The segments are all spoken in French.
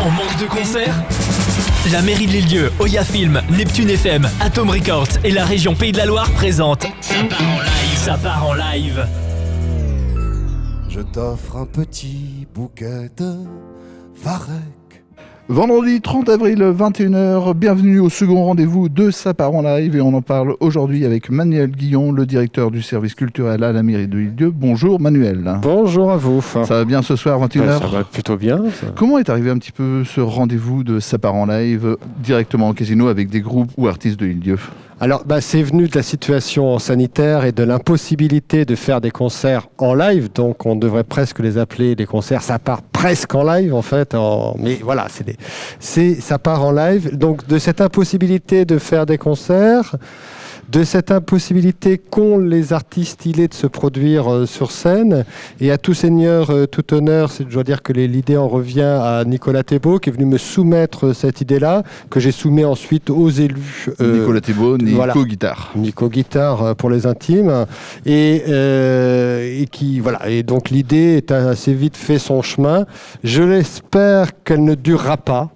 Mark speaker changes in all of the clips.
Speaker 1: En manque de concerts ? La mairie de L'Île-d'Yeu, Oya Film, Neptune FM, Atom Records et la région Pays de la Loire présentent Ça part en live.
Speaker 2: Je t'offre un petit bouquet de varech.
Speaker 3: Vendredi 30 avril, 21h, bienvenue au second rendez-vous de Ça part en live et on en parle aujourd'hui avec Manuel Guillon, le directeur du service culturel à la mairie de L'Île-d'Yeu. Bonjour Manuel.
Speaker 4: Bonjour à vous.
Speaker 3: Ça va bien ce soir, 21h?
Speaker 4: Ça va plutôt bien.
Speaker 3: Comment est arrivé un petit peu ce rendez-vous de Ça part en live directement au casino avec des groupes ou artistes de L'Île-d'Yeu?
Speaker 4: Alors, c'est venu de la situation sanitaire et de l'impossibilité de faire des concerts en live. Donc, on devrait presque les appeler des concerts. Ça part presque en live, en fait. Mais voilà, ça part en live. Donc, de cette impossibilité de faire des concerts, de cette impossibilité qu'ont les artistes îlets de se produire sur scène. Et à tout seigneur, tout honneur, je dois dire que l'idée en revient à Nicolas Thébault, qui est venu me soumettre cette idée-là, que j'ai soumis ensuite aux élus.
Speaker 3: Nicolas Thébault,
Speaker 4: voilà.
Speaker 3: Guitare.
Speaker 4: Nico Guitare pour les intimes. Et donc l'idée est assez vite fait son chemin. Je l'espère qu'elle ne durera pas.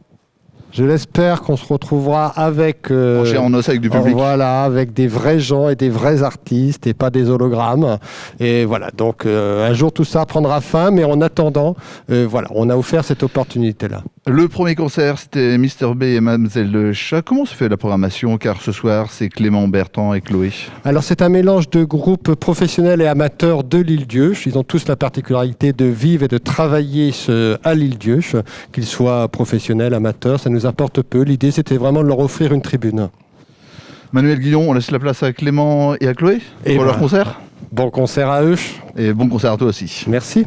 Speaker 4: Je l'espère qu'on se retrouvera avec...
Speaker 3: en chair en os avec du public.
Speaker 4: Voilà, avec des vrais gens et des vrais artistes et pas des hologrammes. Et voilà, donc un jour tout ça prendra fin, mais en attendant, on a offert cette opportunité-là.
Speaker 3: Le premier concert, c'était Mr B et Mademoiselle Le Chat. Comment se fait la programmation? Car ce soir, c'est Clément, Bertrand et Chloé. Alors,
Speaker 4: c'est un mélange de groupes professionnels et amateurs de l'Île-d'Yeu. Ils ont tous la particularité de vivre et de travailler à l'Île-d'Yeu, qu'ils soient professionnels, amateurs, ça nous importe peu. L'idée, c'était vraiment de leur offrir une tribune.
Speaker 3: Manuel Guillon, on laisse la place à Clément et à Chloé pour leur concert.
Speaker 4: Bon concert à eux.
Speaker 3: Et bon concert à toi aussi.
Speaker 4: Merci.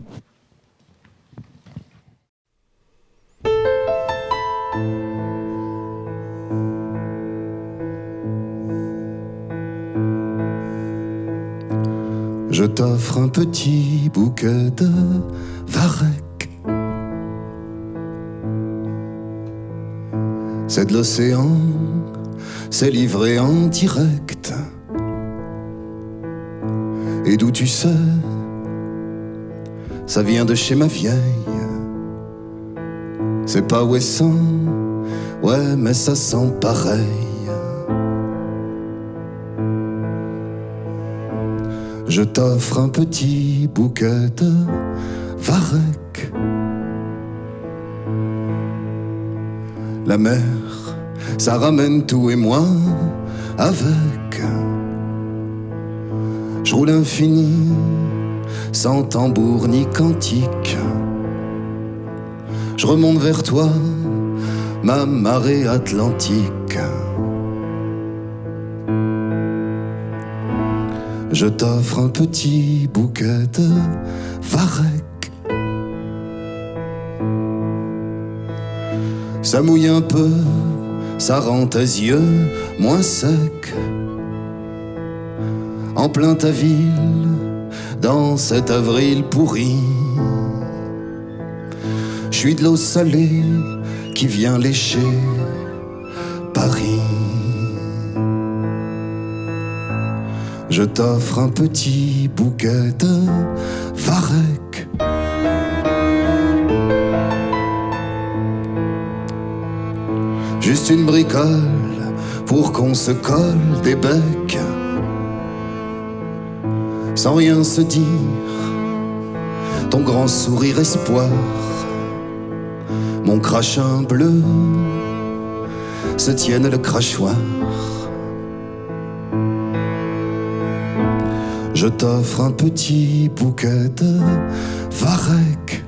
Speaker 2: Je t'offre un petit bouquet de varech. C'est de l'océan, c'est livré en direct. Et d'où tu sais, ça vient de chez ma vieille. C'est pas ouessant, ouais, mais ça sent pareil. Je t'offre un petit bouquet de varech. La mer, ça ramène tout et moi avec. Je roule infini, sans tambour ni cantique. Je remonte vers toi, ma marée atlantique. Je t'offre un petit bouquet de varech. Ça mouille un peu, ça rend tes yeux moins secs. En plein ta ville, dans cet avril pourri. Je suis de l'eau salée qui vient lécher Paris. Je t'offre un petit bouquet de varech. Juste une bricole pour qu'on se colle des becs. Sans rien se dire, ton grand sourire espoir. Mon crachin bleu se tienne le crachoir. Je t'offre un petit bouquet de varech.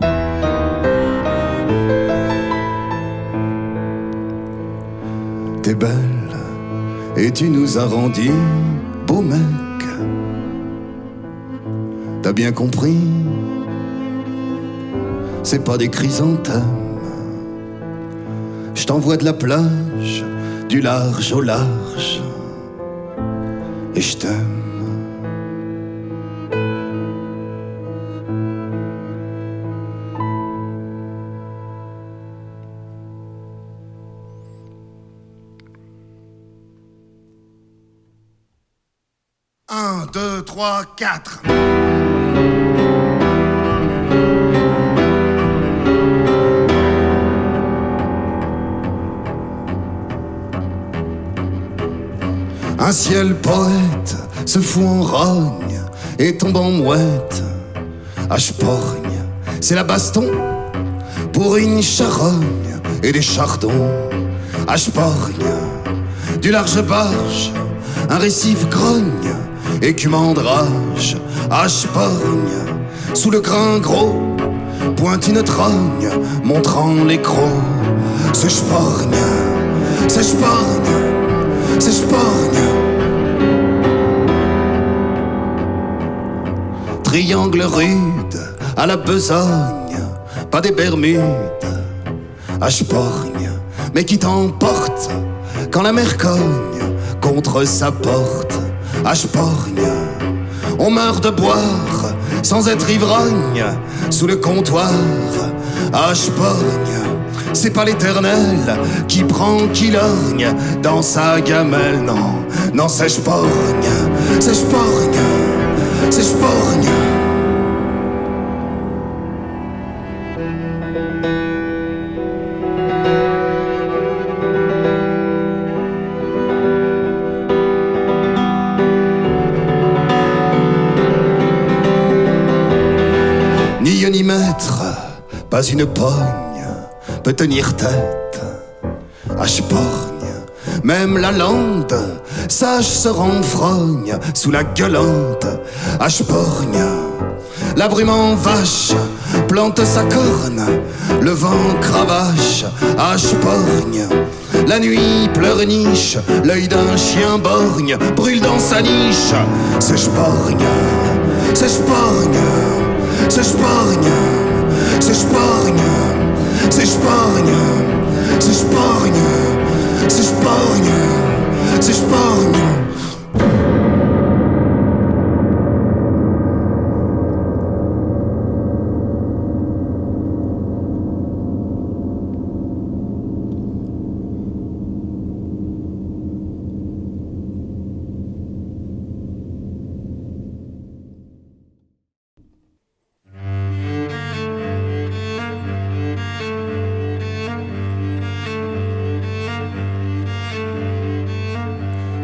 Speaker 2: T'es belle et tu nous as rendu beau mec. T'as bien compris, c'est pas des chrysanthèmes. Je t'envoie de la plage, du large au large, et je t'aime. Un, deux, trois, quatre. Un ciel poète se fout en rogne et tombe en mouette. Ashporgne, c'est la baston pour une charogne et des chardons. Ashporgne, du large barge, un récif grogne, écumant de rage. Ashporgne, sous le grain gros, pointe une trogne, montrant les crocs. C'est Sporgne, c'est Sporgne, c'est Sporgne. Triangle rude, à la besogne, pas des Bermudes. Ashporgne, mais qui t'emporte quand la mer cogne contre sa porte. Ashporgne, on meurt de boire sans être ivrogne sous le comptoir. Ashporgne, c'est pas l'éternel qui prend, qui lorgne dans sa gamelle. Non, non, c'est Sporgne, c'est Sporgne, c'est Sporgne. Ni mètre, pas une pogne peut tenir tête. Ashporgne, même la lande sage se renfrogne sous la gueulante. Ashporgne, la brume en vache plante sa corne, le vent cravache. Ashporgne, la nuit pleurniche, l'œil d'un chien borgne brûle dans sa niche. C'est Sporgne, c'est Sporgne, c'est Sporgne, c'est Sporgne, c'est Sporgne, c'est Sporgne, c'est Sporgne, c'est Sporgne.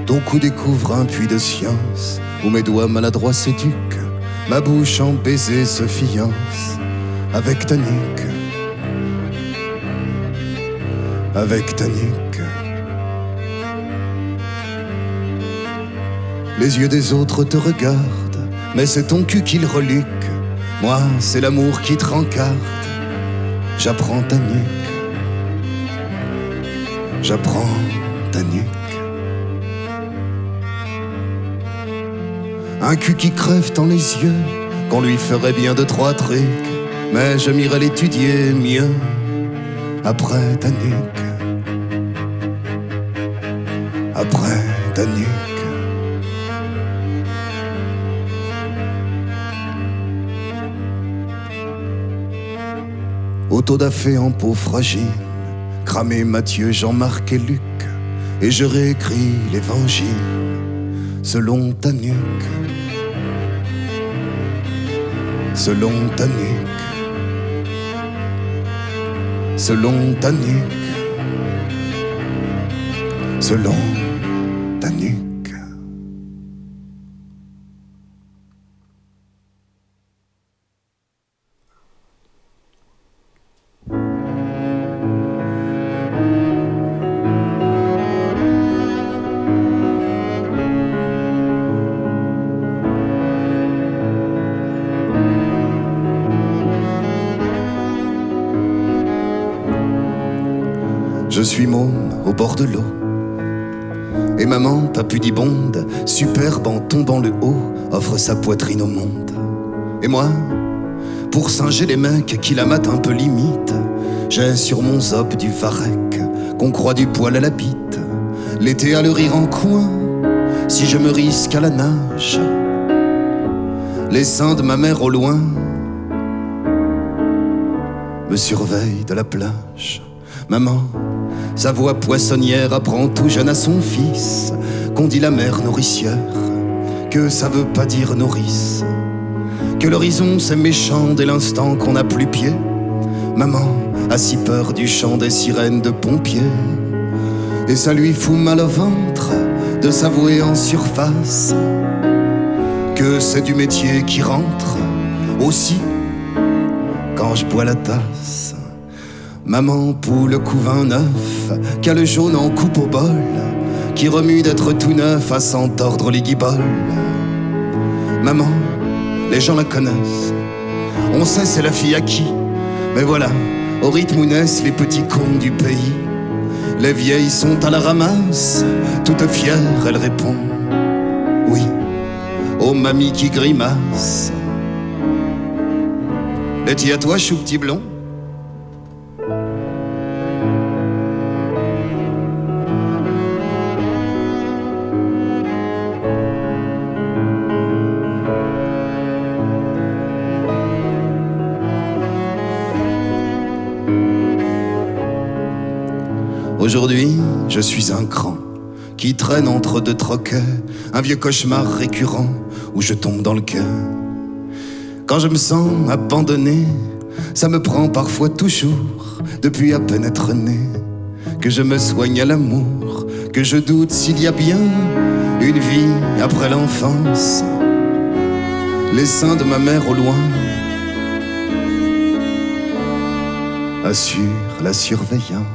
Speaker 2: Ton cou découvre un puits de science où mes doigts maladroits s'éduquent, ma bouche en baiser se fiance avec ta nuque, avec ta nuque. Les yeux des autres te regardent, mais c'est ton cul qui le reluque. Moi, c'est l'amour qui te rencarte. J'apprends ta nuque, j'apprends ta nuque. Un cul qui crève dans les yeux, qu'on lui ferait bien 2-3 trucs, mais je m'irais l'étudier mieux après ta nuque, après ta nuque. Autodafé en peau fragile, cramé Matthieu, Jean-Marc et Luc, et je réécris l'évangile selon ta nuque, selon ta nuque, selon ta nuque, selon ta nuque. Je suis môme au bord de l'eau, et maman, papudibonde, superbe en tombant le haut, offre sa poitrine au monde. Et moi, pour singer les mecs qui la matent un peu limite, j'ai sur mon zop du varech, qu'on croit du poil à la bite. L'été a le rire en coin, si je me risque à la nage. Les seins de ma mère au loin me surveillent de la plage. Maman, sa voix poissonnière apprend tout jeune à son fils qu'on dit la mère nourricière, que ça veut pas dire nourrice, que l'horizon c'est méchant dès l'instant qu'on n'a plus pied. Maman a si peur du chant des sirènes de pompiers, et ça lui fout mal au ventre de s'avouer en surface que c'est du métier qui rentre aussi quand je bois la tasse. Maman poule couvain neuf, qu'a le jaune en coupe au bol, qui remue d'être tout neuf à s'entordre les guiboles. Maman, les gens la connaissent, on sait c'est la fille à qui, mais voilà, au rythme où naissent les petits cons du pays. Les vieilles sont à la ramasse, toutes fières, elle répond oui aux mamies qui grimacent. Letty à toi, chou petit blond. Aujourd'hui, je suis un cran qui traîne entre deux troquets, un vieux cauchemar récurrent où je tombe dans le cœur. Quand je me sens abandonné, ça me prend parfois toujours, depuis à peine être né, que je me soigne à l'amour, que je doute s'il y a bien une vie après l'enfance. Les seins de ma mère au loin assurent la surveillance.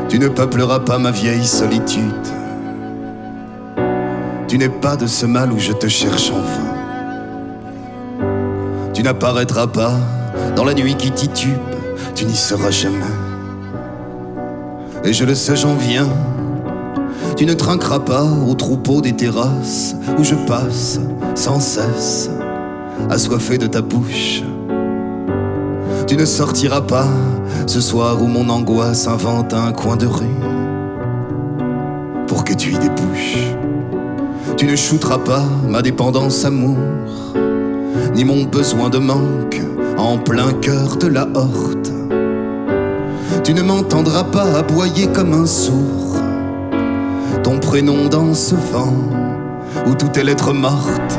Speaker 2: Tu ne peupleras pas ma vieille solitude. Tu n'es pas de ce mal où je te cherche en vain. Tu n'apparaîtras pas dans la nuit qui titube, tu n'y seras jamais. Et je le sais, j'en viens. Tu ne trinqueras pas au troupeau des terrasses où je passe sans cesse, assoiffé de ta bouche. Tu ne sortiras pas ce soir où mon angoisse invente un coin de rue pour que tu y débouches. Tu ne shooteras pas ma dépendance amour, ni mon besoin de manque en plein cœur de la horte. Tu ne m'entendras pas aboyer comme un sourd ton prénom dans ce vent où tout est lettre morte.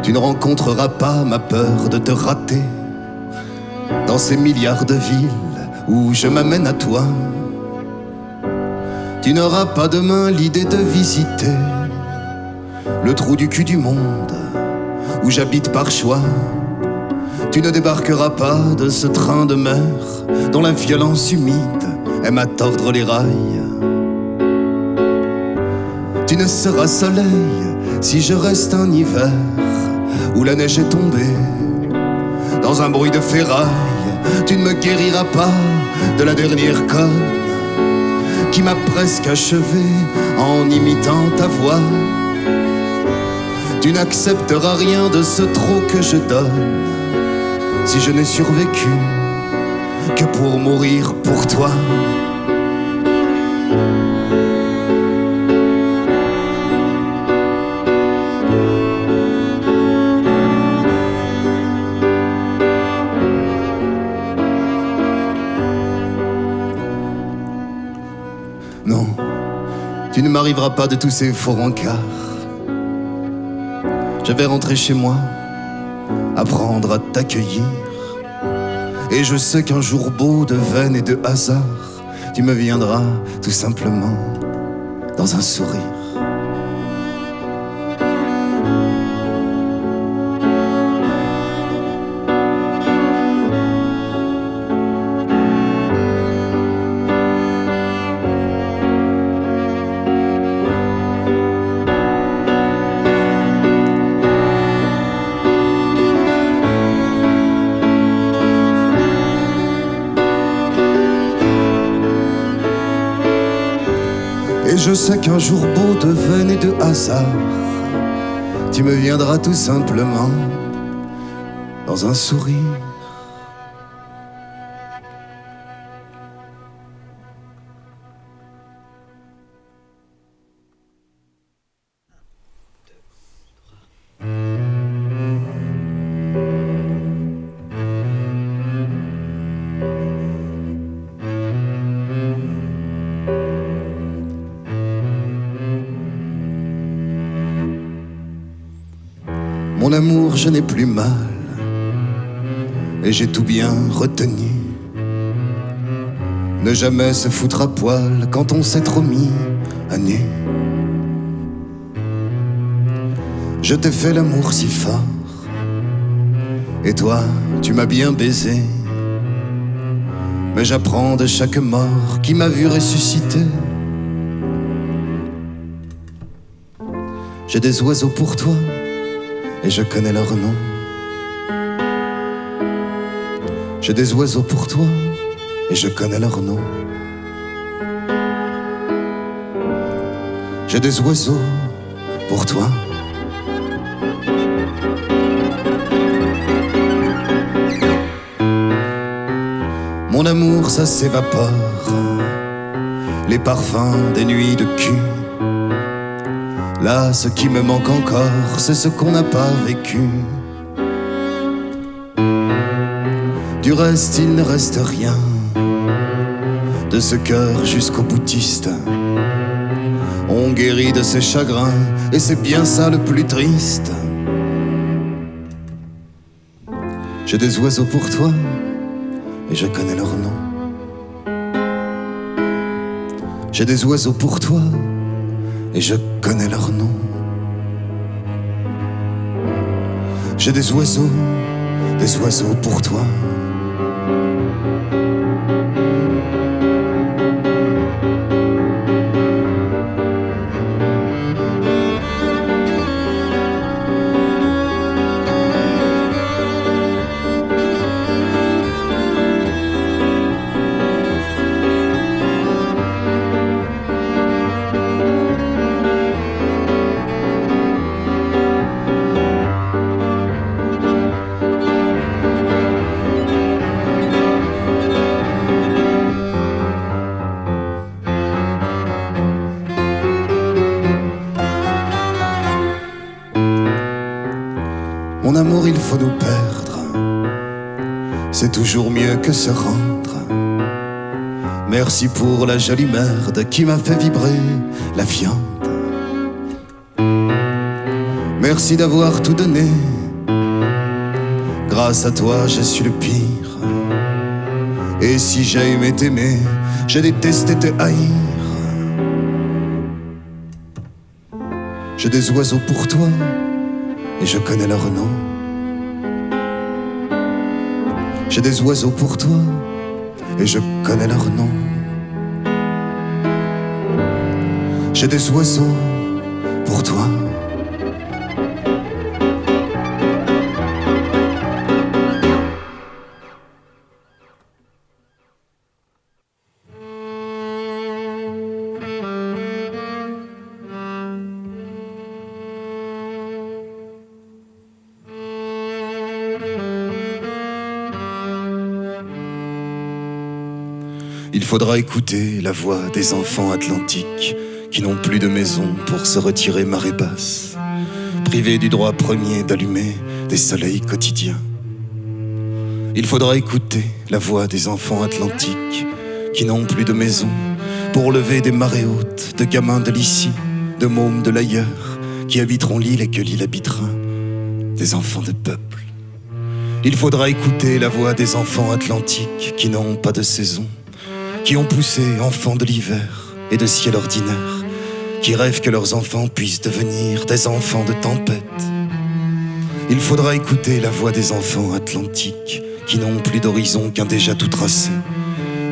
Speaker 2: Tu ne rencontreras pas ma peur de te rater dans ces milliards de villes où je m'amène à toi. Tu n'auras pas demain l'idée de visiter le trou du cul du monde où j'habite par choix. Tu ne débarqueras pas de ce train de mer dont la violence humide aime à tordre les rails. Tu ne seras soleil si je reste un hiver où la neige est tombée dans un bruit de ferraille. Tu ne me guériras pas de la dernière conne qui m'a presque achevé en imitant ta voix. Tu n'accepteras rien de ce trop que je donne si je n'ai survécu que pour mourir pour toi. Non, tu ne m'arriveras pas de tous ces faux rencarts. Je vais rentrer chez moi, apprendre à t'accueillir. Et je sais qu'un jour beau de veine et de hasard, tu me viendras tout simplement dans un sourire. Et je sais qu'un jour beau devenu de hasard, tu me viendras tout simplement dans un sourire. Mon amour, je n'ai plus mal, et j'ai tout bien retenu. Ne jamais se foutre à poil quand on s'est trop mis à nu. Je t'ai fait l'amour si fort, et toi, tu m'as bien baisé. Mais j'apprends de chaque mort qui m'a vu ressusciter. J'ai des oiseaux pour toi, et je connais leur nom. J'ai des oiseaux pour toi, et je connais leur nom. J'ai des oiseaux pour toi. Mon amour, ça s'évapore, les parfums des nuits de cul. Là, ce qui me manque encore, c'est ce qu'on n'a pas vécu. Du reste, il ne reste rien de ce cœur jusqu'au boutiste. On guérit de ses chagrins, et c'est bien ça le plus triste. J'ai des oiseaux pour toi, et je connais leur nom. J'ai des oiseaux pour toi, et je connais leur nom. J'ai des oiseaux pour toi. Mon amour, il faut nous perdre, c'est toujours mieux que se rendre. Merci pour la jolie merde qui m'a fait vibrer la viande. Merci d'avoir tout donné, grâce à toi je suis le pire. Et si j'ai aimé t'aimer, j'ai détesté te haïr. J'ai des oiseaux pour toi, et je connais leur nom. J'ai des oiseaux pour toi, et je connais leur nom. J'ai des oiseaux pour toi. Il faudra écouter la voix des enfants atlantiques qui n'ont plus de maison pour se retirer marée basse, privés du droit premier d'allumer des soleils quotidiens. Il faudra écouter la voix des enfants atlantiques qui n'ont plus de maison pour lever des marées hautes de gamins de l'ici, de mômes de l'ailleurs, qui habiteront l'île et que l'île habitera, des enfants de peuple. Il faudra écouter la voix des enfants atlantiques qui n'ont pas de saison, qui ont poussé enfants de l'hiver et de ciel ordinaire, qui rêvent que leurs enfants puissent devenir des enfants de tempête. Il faudra écouter la voix des enfants atlantiques qui n'ont plus d'horizon qu'un déjà tout tracé,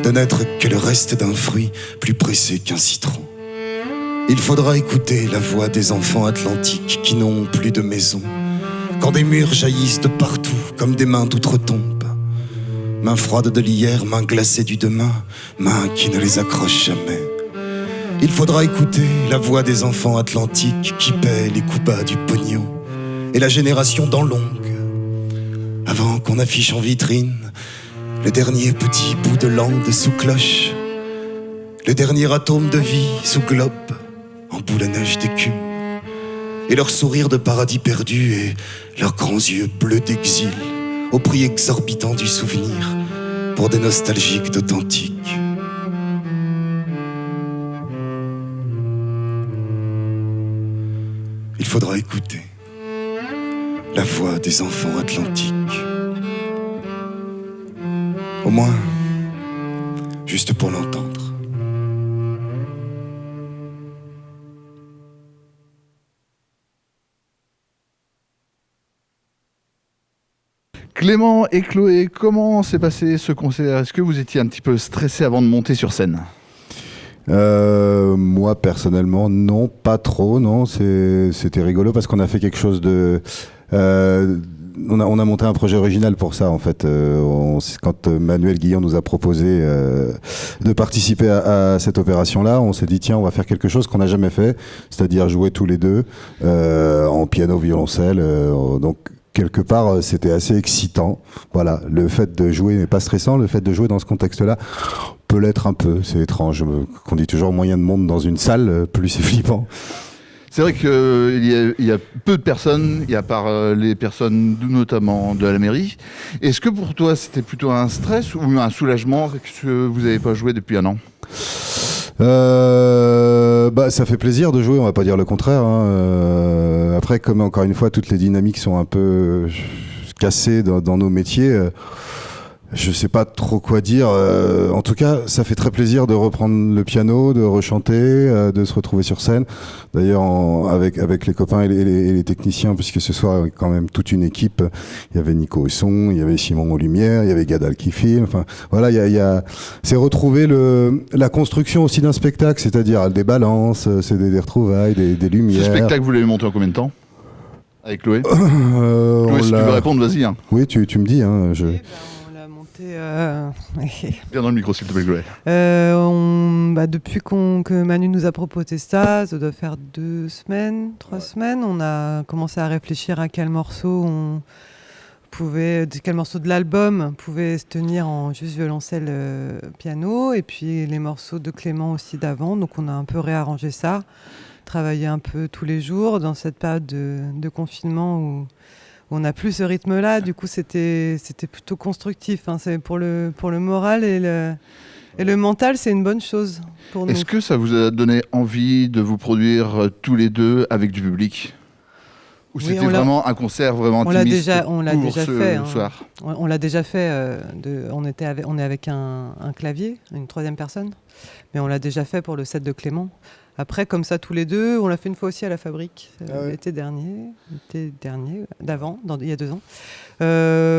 Speaker 2: de n'être que le reste d'un fruit plus pressé qu'un citron. Il faudra écouter la voix des enfants atlantiques qui n'ont plus de maison, quand des murs jaillissent de partout comme des mains d'outre-tombe. Mains froides de l'hier, mains glacées du demain, mains qui ne les accrochent jamais. Il faudra écouter la voix des enfants atlantiques qui paient les coups bas du pognon et la génération dans longue, avant qu'on affiche en vitrine le dernier petit bout de lande sous cloche, le dernier atome de vie sous globe, en boule à neige d'écume, et leur sourire de paradis perdu et leurs grands yeux bleus d'exil, au prix exorbitant du souvenir, pour des nostalgiques d'authentiques. Il faudra écouter la voix des enfants atlantiques. Au moins, juste pour l'entendre.
Speaker 3: Clément et Chloé, comment s'est passé ce concert? Est-ce que vous étiez un petit peu stressé avant de monter sur scène?
Speaker 5: Moi personnellement non, pas trop, non. C'était rigolo parce qu'on a fait quelque chose de on a monté un projet original pour ça en fait. Quand Manuel Guillon nous a proposé de participer à cette opération-là, on s'est dit tiens, on va faire quelque chose qu'on n'a jamais fait, c'est-à-dire jouer tous les deux en piano violoncelle. Donc quelque part, c'était assez excitant. Voilà, le fait de jouer n'est pas stressant. Le fait de jouer dans ce contexte-là peut l'être un peu. C'est étrange. Qu'on dit toujours moyen de monde dans une salle, plus c'est flippant.
Speaker 3: C'est vrai qu'il y a peu de personnes, à part les personnes notamment de la mairie. Est-ce que pour toi, c'était plutôt un stress ou un soulagement que vous n'avez pas joué depuis un an ?
Speaker 5: Ça fait plaisir de jouer, on va pas dire le contraire. Après, comme encore une fois, toutes les dynamiques sont un peu cassées dans nos métiers. Je sais pas trop quoi dire. En tout cas, ça fait très plaisir de reprendre le piano, de rechanter, de se retrouver sur scène. D'ailleurs, avec les copains et les techniciens, puisque ce soir, quand même toute une équipe. Il y avait Nico au son, il y avait Simon aux lumières, il y avait Gadal qui filme. Enfin, voilà, c'est retrouver la construction aussi d'un spectacle, c'est-à-dire des balances, c'est des retrouvailles, des lumières.
Speaker 3: Ce spectacle, vous l'avez monté en combien de temps ? Avec Chloé ? Chloé, si tu veux répondre, vas-y. Hein.
Speaker 5: Oui, tu me dis.
Speaker 3: Viens dans le micro, s'il te plaît, Chloé.
Speaker 6: Depuis que Manu nous a proposé ça doit faire 3 semaines, on a commencé à réfléchir à quel morceau de l'album pouvait se tenir en juste violoncelle piano, et puis les morceaux de Clément aussi d'avant. Donc on a un peu réarrangé ça, travaillé un peu tous les jours dans cette période de confinement où on n'a plus ce rythme-là. Du coup, c'était plutôt constructif. Hein. C'est pour le moral et le mental, c'est une bonne chose pour nous.
Speaker 3: Est-ce que ça vous a donné envie de vous produire tous les deux avec du public ? Ou c'était vraiment un concert vraiment intimiste
Speaker 6: on l'a déjà fait,
Speaker 3: soir ?
Speaker 6: On l'a déjà fait. On est avec un clavier, une troisième personne. Mais on l'a déjà fait pour le set de Clément. Après, comme ça, tous les deux, on l'a fait une fois aussi à la Fabrique, l'été dernier, d'avant, il y a 2 ans.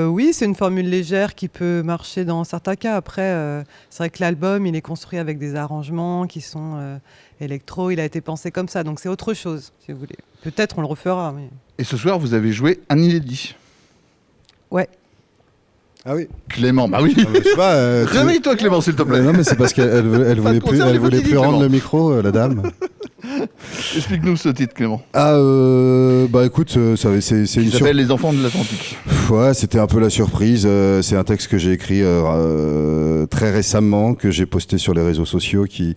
Speaker 6: Oui, c'est une formule légère qui peut marcher dans certains cas. Après, c'est vrai que l'album, il est construit avec des arrangements qui sont électro, il a été pensé comme ça, donc c'est autre chose, si vous voulez. Peut-être on le refera. Mais...
Speaker 3: Et ce soir, vous avez joué un inédit.
Speaker 6: Ouais.
Speaker 5: Ah oui.
Speaker 3: Clément, bah oui. Réveille-toi Clément, s'il te plaît.
Speaker 5: Non, mais c'est parce qu'elle voulait plus rendre le micro, la dame.
Speaker 3: Explique-nous ce titre, Clément.
Speaker 5: Écoute, c'est une
Speaker 3: s'appelle Les Enfants de l'Atlantique.
Speaker 5: Ouais, c'était un peu la surprise. C'est un texte que j'ai écrit très récemment, que j'ai posté sur les réseaux sociaux, qui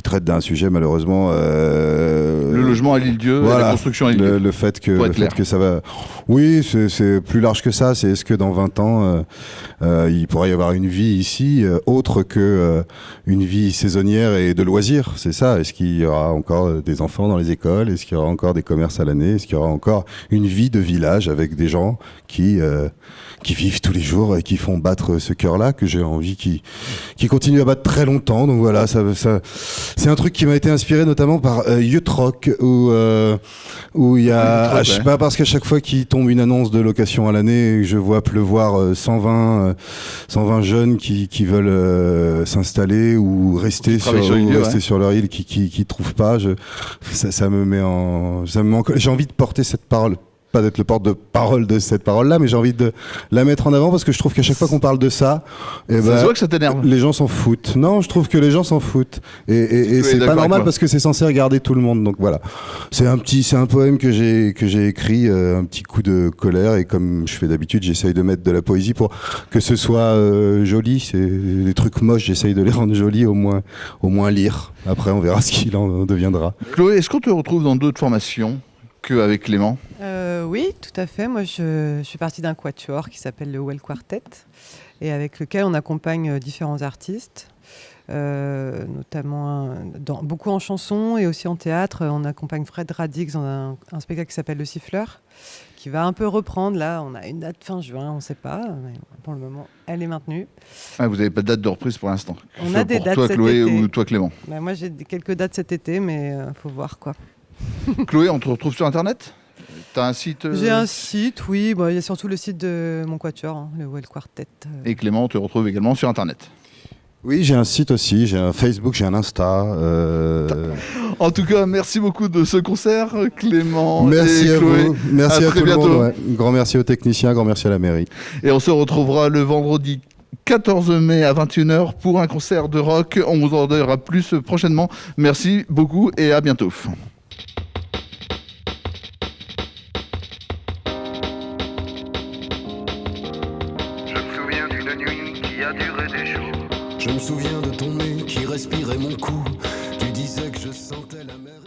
Speaker 5: traite d'un sujet malheureusement.
Speaker 3: Le logement à l'Île-Dieu,
Speaker 5: voilà,
Speaker 3: la construction à l'Île-Dieu.
Speaker 5: Le fait que ça va. Oui, c'est plus large que ça. C'est est-ce que dans 20 ans, il pourrait y avoir une vie ici autre que une vie saisonnière et de loisirs. C'est ça. Est-ce qu'il y aura encore des enfants dans les écoles? Est-ce qu'il y aura encore des commerces à l'année? Est-ce qu'il y aura encore une vie de village avec des gens qui vivent tous les jours et qui font battre ce cœur-là, que j'ai envie qui continue à battre très longtemps. Donc voilà, ça c'est un truc qui m'a été inspiré notamment par Youth Rock, où il y a, je sais pas, parce qu'à chaque fois qu'il tombe une annonce de location à l'année, je vois pleuvoir 120 jeunes qui veulent s'installer ou rester sur leur île, qui trouvent pas. Ça me met en, j'ai envie de porter cette parole. pas d'être le porte-parole de cette parole-là, mais j'ai envie de la mettre en avant parce que je trouve qu'à chaque fois qu'on parle de ça,
Speaker 3: ça se voit que ça t'énerve.
Speaker 5: les gens s'en foutent. Non, je trouve que les gens s'en foutent. Et c'est pas normal parce que c'est censé regarder tout le monde. Donc voilà. C'est un poème que j'ai écrit, un petit coup de colère, et comme je fais d'habitude, j'essaye de mettre de la poésie pour que ce soit joli. C'est les trucs moches, j'essaye de les rendre jolis, au moins lire. Après, on verra ce qu'il en deviendra.
Speaker 3: Chloé, est-ce qu'on te retrouve dans d'autres formations qu'avec Clément ?
Speaker 6: Oui, tout à fait. Moi, je suis partie d'un quatuor qui s'appelle le Well Quartet, et avec lequel on accompagne différents artistes, notamment beaucoup en chanson et aussi en théâtre. On accompagne Fred Radix dans un spectacle qui s'appelle Le Siffleur, qui va un peu reprendre. Là, on a une date fin juin, on ne sait pas, mais pour le moment, elle est maintenue.
Speaker 3: Ah, vous n'avez pas de date de reprise pour l'instant.
Speaker 6: On a des dates
Speaker 3: toi,
Speaker 6: cet
Speaker 3: Chloé,
Speaker 6: été.
Speaker 3: ou toi, Clément.
Speaker 6: Bah, moi, j'ai quelques dates cet été, mais faut voir quoi.
Speaker 3: Chloé, on te retrouve sur Internet ? T'as un site
Speaker 6: J'ai un site, oui. Bon, il y a surtout le site de mon quatuor, le Well Quartet.
Speaker 3: Et Clément, on te retrouve également sur Internet.
Speaker 5: Oui, j'ai un site aussi, j'ai un Facebook, j'ai un Insta.
Speaker 3: En tout cas, merci beaucoup de ce concert, Clément.
Speaker 5: Merci
Speaker 3: et
Speaker 5: à
Speaker 3: Chloé.
Speaker 5: vous, merci à
Speaker 3: très
Speaker 5: tout
Speaker 3: bientôt.
Speaker 5: le monde. Ouais. Grand merci aux techniciens, grand merci à la mairie.
Speaker 3: Et on se retrouvera le vendredi 14 mai à 21h pour un concert de rock. On vous en donnera plus prochainement. Merci beaucoup et à bientôt.
Speaker 2: Je me souviens d'une nuit qui a duré des jours.
Speaker 7: Je me souviens de ton nez qui respirait mon cou. Tu disais que je sentais la mer.